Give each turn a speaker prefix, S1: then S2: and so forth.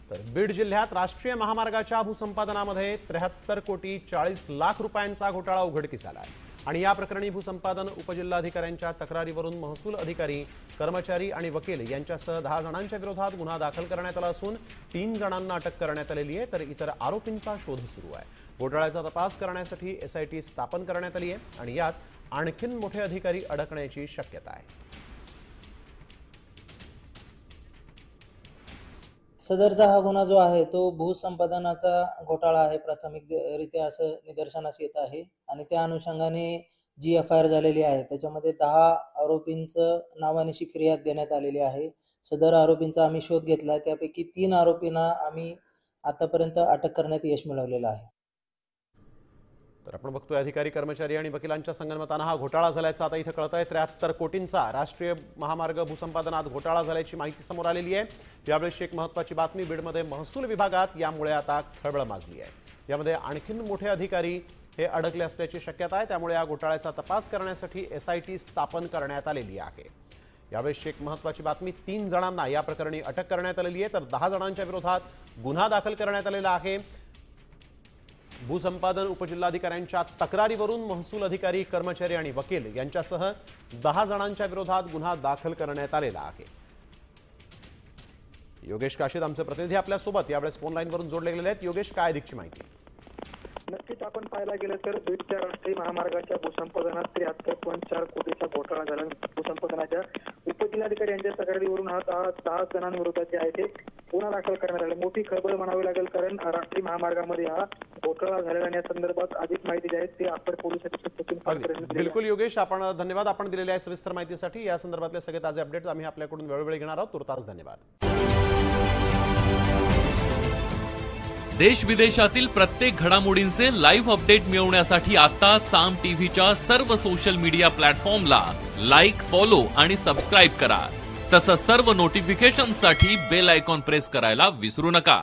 S1: तर बीड जिल्ह्यात राष्ट्रीय महामार्गाच्या भूसंपादनामध्ये 73 कोटी 40 लाख रुपयांचा घोटाळा उघडकीस आला आहे आणि या प्रकरणी भूसंपादन उपजिल्हाधिकाऱ्यांच्या तक्रारीवरून महसूल अधिकारी, कर्मचारी आणि वकील यांच्यासह 10 जणांच्या विरोधात गुन्हा दाखल करण्यात आला असून 3 जणांना अटक करण्यात आलेली आहे, तर इतर आरोपींचा शोध सुरू आहे। घोटाळ्याचा तपास करण्यासाठी SIT स्थापन करण्यात आली आहे आणि यात आणखीन मोठे अधिकारी अडकण्याची शक्यता आहे।
S2: सदरचा हा गुन्हा जो आहे तो भूसंपादनाचा घोटाळा आहे, प्राथमिकरित्या असं निदर्शनास येत आहे आणि त्या अनुषंगाने जी FIR झालेली आहे त्याच्यामध्ये 10 आरोपींचं नावानिशी फिर्याद देण्यात आलेली आहे। सदर आरोपींचा आम्ही शोध घेतला, त्यापैकी 3 आरोपींना आम्ही आतापर्यंत अटक करण्यात यश मिळवलेलं आहे।
S1: तर आपण बघतोय अधिकारी, कर्मचारी आणि वकिलांच्या संगनमताने हा घोटाळा झाल्याचं आता इथे कळतंय। 73 कोटींचा राष्ट्रीय महामार्ग भूसंपादनात घोटाळा झाल्याची माहिती समोर आलेली आहे। यावेळी एक महत्त्वाची बातमी, बीडमध्ये महसूल विभागात यामुळे आता खळबळ माजली आहे। यामध्ये आणखीन मोठे अधिकारी हे अडकले असल्याची शक्यता आहे, त्यामुळे या घोटाळ्याचा तपास करण्यासाठी SIT स्थापन करण्यात आलेली आहे। यावेळी एक महत्त्वाची बातमी, 3 जणांना या प्रकरणी अटक करण्यात आलेली आहे, तर 10 जणांच्या विरोधात गुन्हा दाखल करण्यात आलेला आहे। भूसंपादन उपजिल्हाधिकाऱ्यांच्या तक्रारीवरून महसूल अधिकारी, कर्मचारी आणि वकील यांच्यासह 10 जणांच्या विरोधात गुन्हा दाखल करण्यात आलेला आहे। योगेश काशीद आमचे प्रतिनिधी आपल्या सोबत यावेळेस फोन लाईन वरून जोडले गेलेले आहेत। योगेश, काय अधिकची माहिती?
S3: नक्कीच आपण पाहायला गेलं तर बीडच्या राष्ट्रीय महामार्गाच्या भूसंपादनात 73.4 कोटीचा घोटाळा झाला। भूसंपादनाच्या उपजिल्हाधिकारी यांच्या तक्रारीवरून हा 10 जणांविरोधात जे आहे ते गुन्हा दाखल करण्यात आला। मोठी खळबळ म्हणावी लागेल, कारण राष्ट्रीय महामार्गामध्ये हा घोटाळा झालेला आणि या संदर्भात अधिक माहिती जी आहे ती अप्पर पोलीस अधीक्षक
S1: बिलकुल योगेश, आपण धन्यवाद आपण दिलेल्या सविस्तर माहितीसाठी। या संदर्भातले सगळे ताजे अपडेट्स आम्ही आपल्याकडून वेळोवेळी घेणार आहोत। तुर्तास धन्यवाद।
S4: देश विदेशातील प्रत्येक घडामोडींचे लाईव्ह अपडेट मिळवण्यासाठी आता साम टीव्हीच्या सर्व सोशल मीडिया प्लॅटफॉर्मला लाईक, फॉलो आणि सबस्क्राईब करा। तसंच सर्व नोटिफिकेशनसाठी बेल आयकॉन प्रेस करायला विसरू नका।